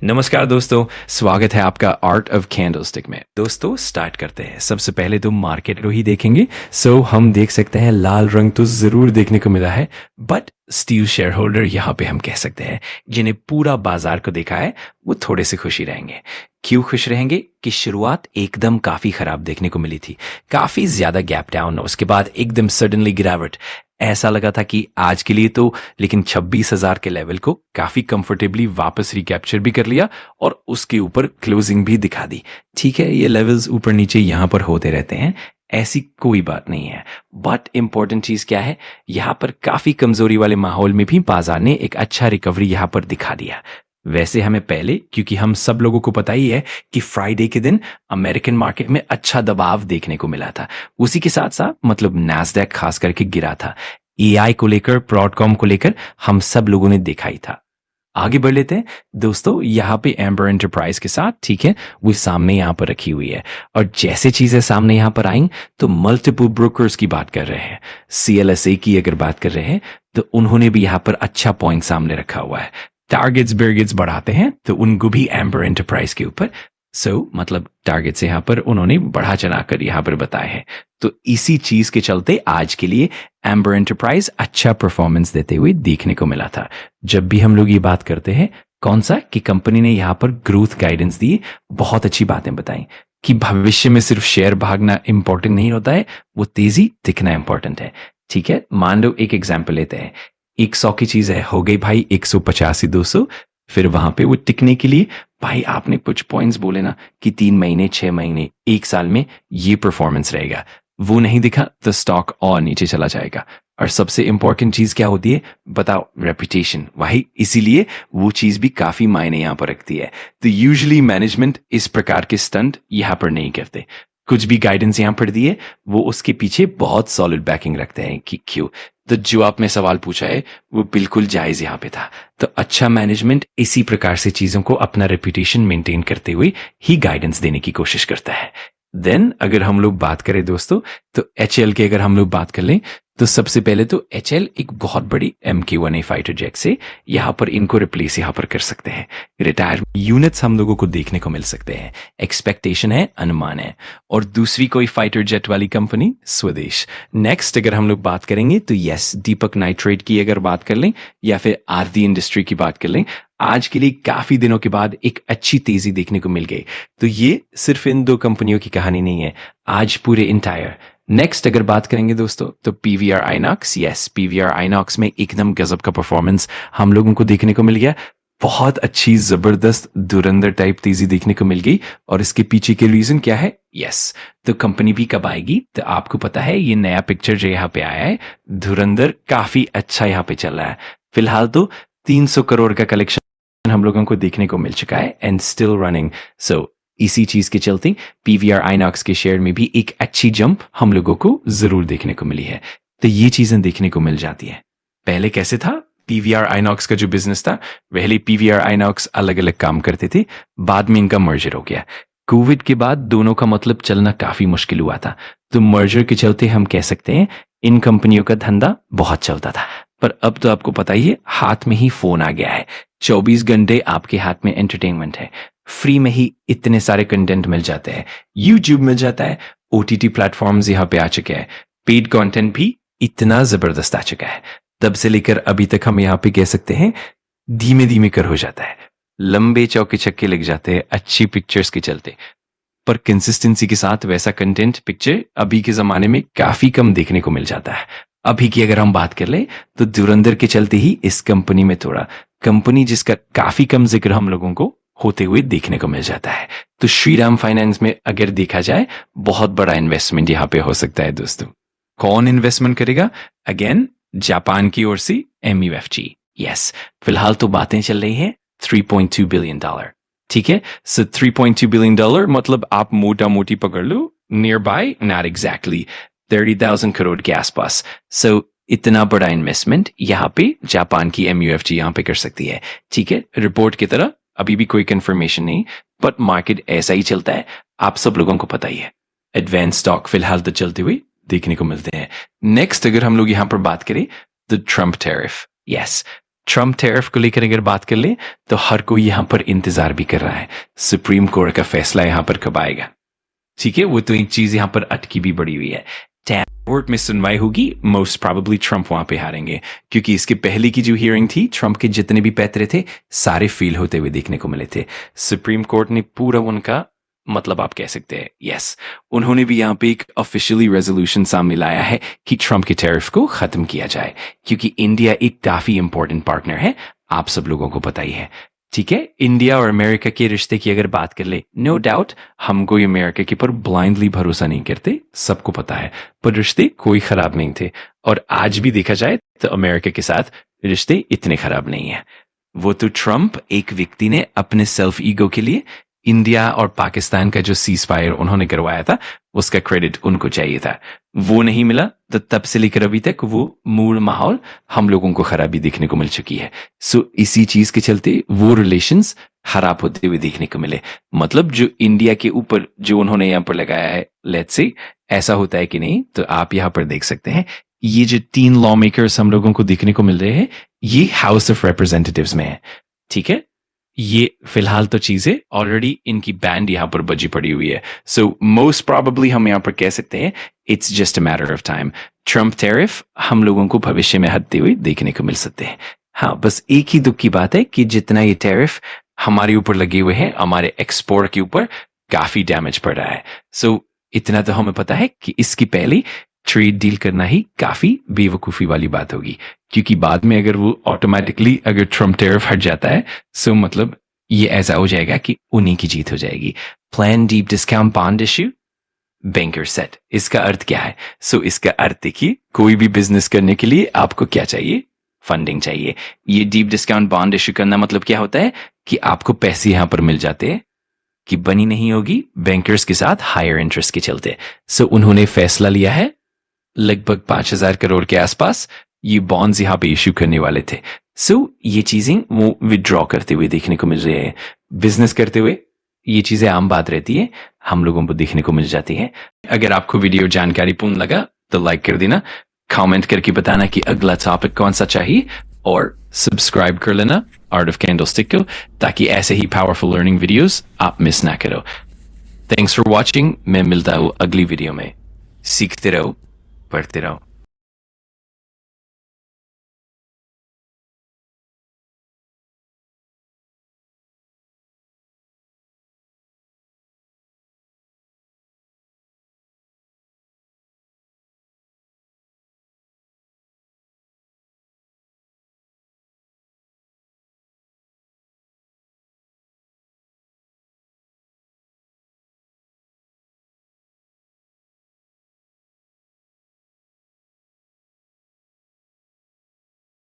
नमस्कार दोस्तों, स्वागत है आपका आर्ट ऑफ कैंडलस्टिक में। दोस्तों स्टार्ट करते हैं। सबसे पहले तो मार्केट को ही देखेंगे। हम देख सकते हैं लाल रंग तो जरूर देखने को मिला है, बट स्टील शेयर होल्डर यहाँ पे हम कह सकते हैं जिन्हें पूरा बाजार को देखा है वो थोड़े से खुशी रहेंगे। क्यों खुश रहेंगे कि शुरुआत एकदम काफी खराब देखने को मिली थी, काफी ज्यादा गैप डाउन, उसके बाद एकदम सडनली गिरावट। ऐसा लगा था कि आज के लिए तो लेकिन 26,000 के लेवल को काफी कंफर्टेबली वापस रिकैप्चर भी कर लिया और उसके ऊपर क्लोजिंग भी दिखा दी। ठीक है, ये लेवल्स ऊपर नीचे यहां पर होते रहते हैं, ऐसी कोई बात नहीं है। बट इंपॉर्टेंट चीज क्या है, यहां पर काफी कमजोरी वाले माहौल में भी बाजार ने एक अच्छा रिकवरी यहां पर दिखा दिया। वैसे हमें पहले, क्योंकि हम सब लोगों को पता ही है कि फ्राइडे के दिन अमेरिकन मार्केट में अच्छा दबाव देखने को मिला था। उसी के साथ साथ मतलब नैस्डैक खास करके गिरा था। एआई को लेकर, ब्रॉडकॉम को लेकर हम सब लोगों ने देखा ही था। आगे बढ़ लेते हैं दोस्तों। यहाँ पे एम्बर एंटरप्राइज के साथ, ठीक है, वो सामने यहाँ पर रखी हुई है और जैसे चीजें सामने यहाँ पर आई तो मल्टीपल ब्रोकर्स की बात कर रहे हैं, सीएलएसए की अगर बात कर रहे हैं तो उन्होंने भी यहाँ पर अच्छा पॉइंट सामने रखा हुआ है। टारगेट्स बेरगेट्स बढ़ाते हैं तो उनको भी एम्बर एंटरप्राइज के ऊपर मतलब टारगेट से यहाँ पर उन्होंने बढ़ा चढ़ाकर यहाँ पर बताए हैं। तो इसी चीज के चलते आज के लिए एम्बर एंटरप्राइज अच्छा परफॉर्मेंस देते हुए देखने को मिला था। जब भी हम लोग ये बात करते हैं कौन सा कि कंपनी ने यहाँ पर ग्रोथ गाइडेंस दी, बहुत अच्छी बातें बताई कि भविष्य में सिर्फ शेयर भागना इंपॉर्टेंट नहीं होता है, वो तेजी दिखना इंपॉर्टेंट है। ठीक है, मान लो एक एग्जाम्पल लेते हैं। 100 की चीज है, हो गई भाई 185 200, फिर वहां पे वो टिकने के लिए भाई आपने कुछ पॉइंट्स बोले ना कि 3 महीने 6 महीने 1 साल में ये परफॉर्मेंस रहेगा, वो नहीं दिखा तो स्टॉक और नीचे चला जाएगा। और सबसे इंपॉर्टेंट चीज क्या होती है बताओ, रेपुटेशन। वही इसीलिए वो चीज भी काफी मायने यहाँ पर रखती है। तो यूजुअली मैनेजमेंट इस प्रकार के स्टंट यहाँ पर नहीं करते। कुछ भी गाइडेंस यहाँ पर दिए वो उसके पीछे बहुत सॉलिड बैकिंग रखते हैं कि क्यों। तो जो आपने सवाल पूछा है वो बिल्कुल जायज यहाँ पे था। तो अच्छा मैनेजमेंट इसी प्रकार से चीजों को अपना रेपुटेशन मेंटेन करते हुए ही गाइडेंस देने की कोशिश करता है। देन अगर हम लोग बात करें दोस्तों तो एचएल की अगर हम लोग बात कर लें तो सबसे पहले तो एचएल एक बहुत बड़ी MQ-1A फाइटर जेट से यहाँ पर इनको रिप्लेस यहाँ पर कर सकते हैं। रिटायर यूनिट्स हम लोगों को देखने को मिल सकते हैं, एक्सपेक्टेशन है, अनुमान है। और दूसरी कोई फाइटर जेट वाली कंपनी स्वदेश। नेक्स्ट अगर हम लोग बात करेंगे तो यस, दीपक नाइट्रेट की अगर बात कर लें या फिर आरती इंडस्ट्री की बात कर लें, आज के लिए काफी दिनों के बाद एक अच्छी तेजी देखने को मिल गई। तो ये सिर्फ इन दो कंपनियों की कहानी नहीं है, आज पूरे इंटायर। नेक्स्ट अगर बात करेंगे दोस्तों तो PVR INOX. Yes, PVR INOX में एकदम गजब का परफॉर्मेंस हम लोगों को देखने को मिल गया। बहुत अच्छी जबरदस्त धुरंधर टाइप तेजी देखने को मिल गई। और इसके पीछे के रीजन क्या है? यस, तो कंपनी भी कब आएगी तो आपको पता है, ये नया पिक्चर जो यहाँ पे आया है धुरंधर काफी अच्छा यहाँ पे चल रहा है। फिलहाल तो 300 करोड़ का कलेक्शन हम लोगों को देखने को मिल चुका है एंड स्टिल रनिंग। इसी चीज के चलते पीवीआर आइनॉक्स के शेयर में भी एक अच्छी जंप हम लोगों को जरूर देखने को मिली है। तो ये चीजें देखने को मिल जाती है। पहले कैसे था पीवीआर आइनॉक्स का जो बिजनेस था, पहले पीवीआर आइनॉक्स अलग अलग काम करते थे, बाद में इनका मर्जर हो गया। कोविड के बाद दोनों का मतलब चलना काफी मुश्किल हुआ था, तो मर्जर के चलते हम कह सकते हैं इन कंपनियों का धंधा बहुत चलता था। पर अब तो आपको पता ही है, हाथ में ही फोन आ गया है, 24 घंटे आपके हाथ में एंटरटेनमेंट है। फ्री में ही इतने सारे कंटेंट मिल जाते हैं, यूट्यूब मिल जाता है, ओटीटी प्लेटफॉर्म्स यहाँ पे आ चुके हैं, पेड कंटेंट भी इतना जबरदस्त आ चुका है। तब से लेकर अभी तक हम यहाँ पे कह सकते हैं धीमे धीमे कर हो जाता है, लंबे चौके छक्के लग जाते हैं अच्छी पिक्चर्स के चलते। पर कंसिस्टेंसी के साथ वैसा कंटेंट पिक्चर अभी के जमाने में काफी कम देखने को मिल जाता है। अभी की अगर हम बात कर ले तो धुरंधर के चलते ही इस कंपनी में थोड़ा, कंपनी जिसका काफी कम जिक्र हम लोगों को होते हुए देखने को मिल जाता है। तो श्रीराम फाइनेंस में अगर देखा जाए बहुत बड़ा इन्वेस्टमेंट यहाँ पे हो सकता है दोस्तों। कौन इन्वेस्टमेंट करेगा? अगेन जापान की ओर से MUFG। यस, फिलहाल तो बातें चल रही है $3.2 बिलियन। ठीक है, सो $3.2 बिलियन मतलब आप मोटा मोटी पकड़ लो, near by, not exactly 30,000 crore के आसपास। सो इतना बड़ा इन्वेस्टमेंट यहाँ पे जापान की MUFG यहाँ पे कर सकती है। ठीक है, रिपोर्ट की तरह अभी भी कोई कंफर्मेशन नहीं, बट मार्केट ऐसा ही चलता है, आप सब लोगों को पता ही है। एडवांस स्टॉक फिलहाल तो चलते हुए देखने को मिलते हैं। नेक्स्ट अगर हम लोग यहाँ पर बात करें तो Trump tariff. Yes, Trump tariff को लेकर अगर बात कर ले तो हर कोई यहां पर इंतजार भी कर रहा है सुप्रीम कोर्ट का फैसला यहां पर कब आएगा। ठीक है, वो तो एक चीज यहां पर अटकी भी बड़ी हुई है। कोर्ट में सुनवाई होगी, मोस्ट प्रोबेबली ट्रम्प वहां पे हारेंगे, क्योंकि इसके पहले की जो हियरिंग थी ट्रम्प के जितने भी पैतरे थे सारे फेल होते हुए देखने को मिले थे। सुप्रीम कोर्ट ने पूरा उनका मतलब आप कह सकते हैं यस, उन्होंने भी यहाँ पे एक ऑफिशियली रेजोल्यूशन सामने लाया है कि ट्रम्प के टैरिफ को खत्म किया जाए, क्योंकि इंडिया एक काफी इंपॉर्टेंट पार्टनर है, आप सब लोगों को पता ही है। ठीक है, इंडिया और अमेरिका के रिश्ते की अगर बात कर ले, नो डाउट हम कोई अमेरिका के पर ब्लाइंडली भरोसा नहीं करते, सबको पता है, पर रिश्ते कोई खराब नहीं थे और आज भी देखा जाए तो अमेरिका के साथ रिश्ते इतने खराब नहीं है। वो तो ट्रम्प एक व्यक्ति ने अपने सेल्फ ईगो के लिए इंडिया और पाकिस्तान का जो सीज फायर उन्होंने करवाया था उसका क्रेडिट उनको चाहिए था, वो नहीं मिला, तो तब से लेकर अभी तक वो मूल माहौल हम लोगों को खराबी देखने को मिल चुकी है। सो इसी चीज के चलते वो रिलेशंस खराब होते हुए देखने को मिले। मतलब जो इंडिया के ऊपर जो उन्होंने यहाँ पर लगाया है, लेट्स से ऐसा होता है कि नहीं, तो आप यहाँ पर देख सकते हैं ये जो 3 लॉ मेकर्स हम लोगों को देखने को मिल रहे हैं ये हाउस ऑफ रिप्रेजेंटेटिव्स में है। ठीक है, ये फिलहाल तो चीजें ऑलरेडी इनकी बैंड यहां पर बजी पड़ी हुई है। सो मोस्ट प्रोबेबली हम यहां पर कह सकते हैं it's just a matter of time, Trump tariff हम लोगों को भविष्य में हटते हुए देखने को मिल सकते हैं। हाँ, बस एक ही दुख की बात है कि जितना ये टैरिफ हमारे ऊपर लगे हुए हैं, हमारे एक्सपोर्ट के ऊपर काफी डैमेज पड़ रहा है। सो इतना तो हमें पता है कि इसकी पहले ट्रेड डील करना ही काफी बेवकूफी वाली बात होगी, क्योंकि बाद में अगर वो ऑटोमेटिकली अगर ट्रम्प टैरिफ हट जाता है, सो मतलब ये ऐसा हो जाएगा कि उन्हीं की जीत हो जाएगी। Plan deep discount bond issue banker set, इसका अर्थ क्या है? सो इसका अर्थ देखिए, कोई भी बिजनेस करने के लिए आपको क्या चाहिए? फंडिंग चाहिए। ये डीप डिस्काउंट बॉन्ड इश्यू करना मतलब क्या होता है कि आपको पैसे यहां पर मिल जाते हैं कि बनी नहीं होगी बैंकर्स के साथ हायर इंटरेस्ट के चलते। सो उन्होंने फैसला लिया है लगभग 5,000 करोड़ के आसपास ये बॉन्ड्स यहाँ पे इश्यू करने वाले थे। सो ये चीजें वो विड्रॉ करते हुए देखने को मिल रही है। बिजनेस करते हुए ये चीजें आम बात रहती है, हम लोगों को देखने को मिल जाती है। अगर आपको वीडियो जानकारीपूर्ण लगा तो लाइक कर देना, कमेंट करके बताना कि अगला टॉपिक कौन सा चाहिए, और सब्सक्राइब कर लेना आर्ट ऑफ कैंडलस्टिक को, ताकि ऐसे ही पावरफुल लर्निंग वीडियोस आप मिस ना करो। थैंक्स फॉर वॉचिंग, मैं मिलता हूँ अगली वीडियो में। सीखते रहो, पढ़ते रहो।